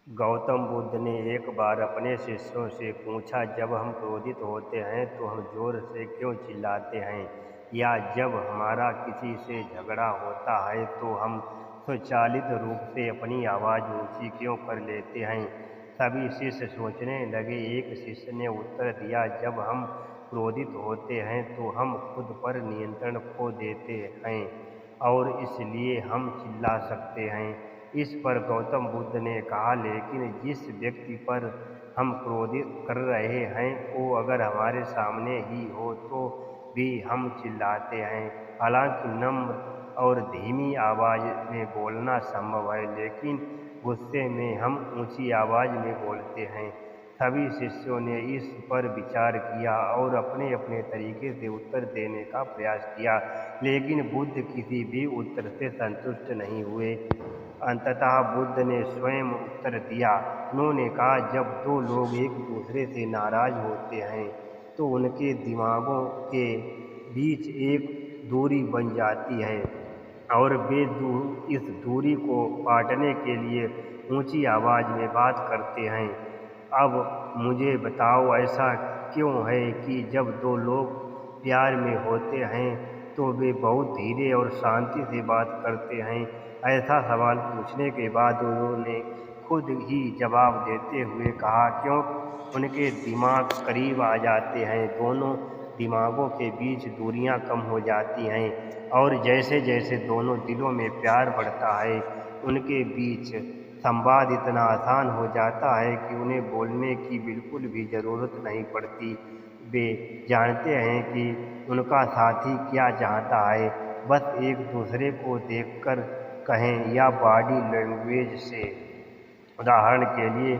गौतम बुद्ध ने एक बार अपने शिष्यों से पूछा, जब हम क्रोधित होते हैं तो हम जोर से क्यों चिल्लाते हैं? या जब हमारा किसी से झगड़ा होता है तो हम स्वचालित रूप से अपनी आवाज़ ऊंची क्यों कर लेते हैं? सभी शिष्य सोचने लगे। एक शिष्य ने उत्तर दिया, जब हम क्रोधित होते हैं तो हम खुद पर नियंत्रण खो देते हैं और इसलिए हम चिल्ला सकते हैं। इस पर गौतम बुद्ध ने कहा, लेकिन जिस व्यक्ति पर हम क्रोधित कर रहे हैं वो अगर हमारे सामने ही हो तो भी हम चिल्लाते हैं। हालांकि नम्र और धीमी आवाज़ में बोलना संभव है, लेकिन गुस्से में हम ऊंची आवाज़ में बोलते हैं। सभी शिष्यों ने इस पर विचार किया और अपने अपने तरीके से उत्तर देने का प्रयास किया, लेकिन बुद्ध किसी भी उत्तर से संतुष्ट नहीं हुए। अंततः बुद्ध ने स्वयं उत्तर दिया। उन्होंने कहा, जब दो लोग एक दूसरे से नाराज होते हैं तो उनके दिमागों के बीच एक दूरी बन जाती है और वे इस दूरी को पाटने के लिए ऊंची आवाज़ में बात करते हैं। अब मुझे बताओ, ऐसा क्यों है कि जब दो लोग प्यार में होते हैं तो वे बहुत धीरे और शांति से बात करते हैं? ऐसा सवाल पूछने के बाद उन्होंने खुद ही जवाब देते हुए कहा, क्यों उनके दिमाग करीब आ जाते हैं, दोनों दिमागों के बीच दूरियां कम हो जाती हैं और जैसे जैसे दोनों दिलों में प्यार बढ़ता है उनके बीच संवाद इतना आसान हो जाता है कि उन्हें बोलने की बिल्कुल भी ज़रूरत नहीं पड़ती। वे जानते हैं कि उनका साथी क्या चाहता है, बस एक दूसरे को देखकर कहें या बॉडी लैंग्वेज से। उदाहरण के लिए,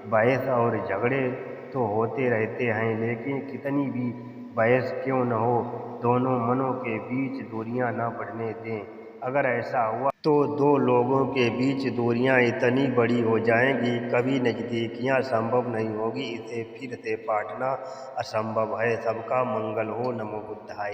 बहस और झगड़े तो होते रहते हैं, लेकिन कितनी भी बहस क्यों न हो, दोनों मनों के बीच दूरियां न बढ़ने दें। अगर ऐसा हुआ तो दो लोगों के बीच दूरियां इतनी बड़ी हो जाएंगी, कभी नज़दीकियां संभव नहीं होगी, इसे फिर से पाटना असंभव है। सबका मंगल हो। नमो बुद्धाय।